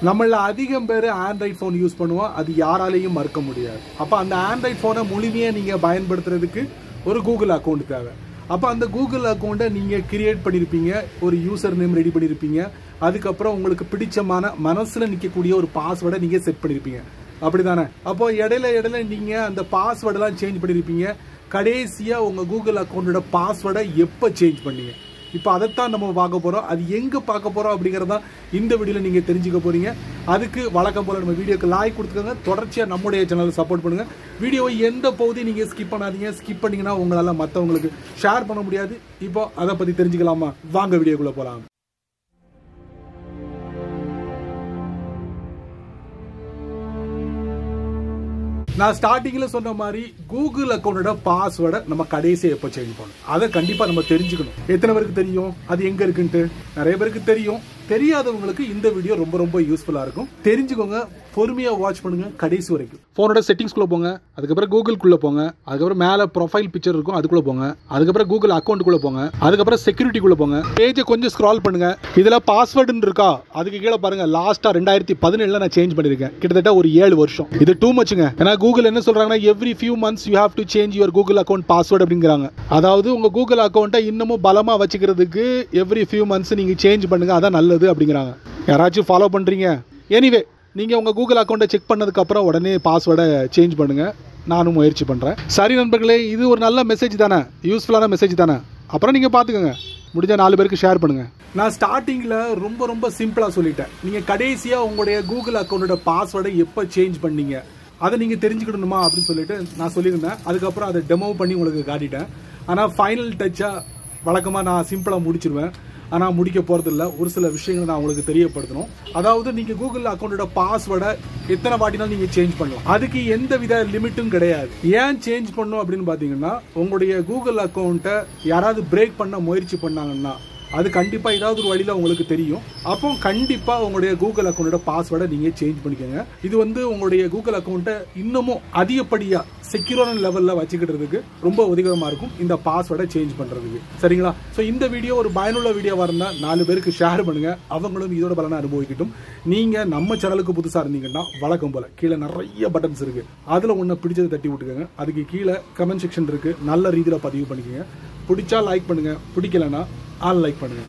நம்மள அதிகம் பேர் ஆண்ட்ராய்ட் ஃபோன் யூஸ் பண்ணுவோம், அது யாராலையும் மறுக்க முடியாது. அப்போ அந்த ஆண்ட்ராய்ட் ஃபோனை முழுமையாக நீங்கள் பயன்படுத்துறதுக்கு ஒரு கூகுள் அக்கௌண்ட் தேவை. அப்போ அந்த கூகுள் அக்கௌண்ட்டை நீங்கள் கிரியேட் பண்ணியிருப்பீங்க, ஒரு யூசர் நேம் ரெடி பண்ணியிருப்பீங்க, அதுக்கப்புறம் உங்களுக்கு பிடிச்சமான மனசில் நிற்கக்கூடிய ஒரு பாஸ்வேர்டை நீங்கள் செட் பண்ணியிருப்பீங்க, அப்படி தானே? அப்போ இடையில நீங்கள் அந்த பாஸ்வேர்டெல்லாம் சேஞ்ச் பண்ணியிருப்பீங்க. கடைசியாக உங்கள் கூகுள் அக்கௌண்ட்டோட பாஸ்வேர்டை எப்போ சேஞ்ச் பண்ணீங்க? இப்போ அதைத்தான் நம்ம பார்க்க போகிறோம். அது எங்கே பார்க்க போகிறோம் அப்படிங்கிறதான் இந்த வீடியோவில் நீங்கள் தெரிஞ்சுக்க போகிறீங்க. அதுக்கு வழக்கம் போல் நம்ம வீடியோக்கு லைக் கொடுத்துக்கோங்க. தொடர்ச்சியாக நம்முடைய சேனலை சப்போர்ட் பண்ணுங்கள். வீடியோவை எந்த பகுதியும் நீங்கள் ஸ்கிப் பண்ணாதீங்க. ஸ்கிப் பண்ணிங்கன்னா உங்களால் மற்றவங்களுக்கு ஷேர் பண்ண முடியாது. இப்போ அதை பற்றி தெரிஞ்சுக்கலாமா? வாங்க வீடியோக்குள்ளே போகலாம். நான் ஸ்டார்டிங்கில் சொன்ன மாதிரி கூகுள் அக்கௌண்டோட பாஸ்வேர்டை நம்ம கடைசியாக எப்போ சேஞ்ச் பண்ணணும், அதை கண்டிப்பாக நம்ம தெரிஞ்சுக்கணும். எத்தனை பேருக்கு தெரியும் அது எங்கே இருக்குன்ட்டு? நிறைய பேருக்கு தெரியும். தெரியாதவங்களுக்கு இந்த வீடியோ ரொம்ப ரொம்ப யூஸ்ஃபுல்லாக இருக்கும். தெரிஞ்சுக்கோங்க, பொறுமையாக வாட்ச் பண்ணுங்க கடைசி வரைக்கும். ஃபோனோட செட்டிங்ஸ்குள்ளே போங்க, அதுக்கப்புறம் கூகுள்குள்ளே போங்க, அதுக்கப்புறம் மேலே ப்ரொஃபைல் பிக்சர் இருக்கும் அதுக்குள்ளே போங்க, அதுக்கப்புறம் கூகுள் அக்கௌண்ட்டுக்குள்ளே போங்க, அதுக்கப்புறம் செக்யூரிட்டிக்குள்ளே போங்க. பேஜை கொஞ்சம் ஸ்க்ரால் பண்ணுங்க. இதில் பாஸ்வேர்டுன்னு இருக்கா, அதுக்கு கீழே பாருங்க. லாஸ்ட்டாக 2017 நான் சேஞ்ச் பண்ணியிருக்கேன், கிட்டத்தட்ட ஒரு 7 வருஷம். இது டூ மச்சுங்க. ஏன்னா கூகுள் என்ன சொல்றாங்கன்னா, every few months you have to change your Google account password அப்படிங்கிறாங்க. அதாவது உங்க கூகுள் அக்கௌண்ட்டை இன்னமும் பலமா வச்சுக்கிறதுக்கு எவ்ரி ஃபியூ மந்த்ஸ் நீங்க சேஞ்ச் பண்ணுங்க, அதான் நல்லது அப்படிங்கிறாங்க. யாராச்சும் ஃபாலோ பண்றீங்க? எனிவே, நீங்க உங்க கூகுள் அக்கௌண்ட்டை செக் பண்ணதுக்கு அப்புறம் உடனே பாஸ்வேர்டை சேஞ்ச் பண்ணுங்க. நானும் முயற்சி பண்றேன். சரி நண்பர்களே, இது ஒரு நல்ல மெசேஜ் தானே, யூஸ்ஃபுல்லான மெசேஜ் தானே. அப்புறம் நீங்க பாத்துக்கோங்க, முடிஞ்ச 4 பேருக்கு ஷேர் பண்ணுங்க. நான் ஸ்டார்டிங்கில் ரொம்ப சிம்பிளாக சொல்லிட்டேன். நீங்கள் கடைசியாக உங்களுடைய கூகுள் அக்கௌண்ட்டோட பாஸ்வேர்டை எப்போ சேஞ்ச் பண்ணீங்க அதை நீங்கள் தெரிஞ்சுக்கணுமா அப்படின்னு சொல்லிட்டு நான் சொல்லியிருந்தேன். அதுக்கப்புறம் அதை டெமோ பண்ணி உங்களுக்கு காட்டிட்டேன். ஆனால் ஃபைனல் டச்சாக வழக்கமாக நான் சிம்பிளாக முடிச்சிருவேன். ஆனால் முடிக்க போகிறதில்ல. ஒரு சில விஷயங்களை நான் உங்களுக்கு தெரியப்படுத்தணும். அதாவது நீங்கள் கூகுள் அக்கௌண்ட்டோட பாஸ்வேர்டை எத்தனை வாட்டினாலும் நீங்கள் சேஞ்ச் பண்ணலாம். அதுக்கு எந்த வித லிமிட்டும் கிடையாது. ஏன் சேஞ்ச் பண்ணணும் அப்படின்னு பார்த்தீங்கன்னா, உங்களுடைய கூகுள் அக்கௌண்ட்டை யாராவது பிரேக் பண்ண முயற்சி பண்ணாங்கன்னா அது கண்டிப்பாக ஏதாவது ஒரு வழியில் உங்களுக்கு தெரியும். அப்போ கண்டிப்பாக உங்களுடைய கூகுள் அக்கௌண்ட்டோட பாஸ்வேர்டை நீங்கள் சேஞ்ச் பண்ணிக்கோங்க. இது உங்களுடைய கூகுள் அக்கௌண்ட்டை இன்னமும் அதிகப்படியாக செக்யூரான லெவலில் வச்சுக்கிட்டதுக்கு ரொம்ப உதவிகரமாக இருக்கும், இந்த பாஸ்வேர்டை சேஞ்ச் பண்ணுறதுக்கு. சரிங்களா? ஸோ இந்த வீடியோ ஒரு பயனுள்ள வீடியோவாக இருந்தால் 4 பேருக்கு ஷேர் பண்ணுங்கள், அவங்களும் இதோட பலனை அனுபவிக்கட்டும். நீங்கள் நம்ம சேனலுக்கு புதுசாக இருந்தீங்கன்னா வழக்கம் போல் கீழே நிறைய பட்டன்ஸ் இருக்குது, அதில் ஒன்று பிடிச்சதை தட்டி விட்டுக்கோங்க. அதுக்கு கீழே கமெண்ட் செக்ஷன் இருக்குது, நல்ல ரீதியில் பதிவு பண்ணிக்கோங்க. பிடிச்சா லைக் பண்ணுங்கள், பிடிக்கலன்னா அன்லைக் பண்ணுங்க.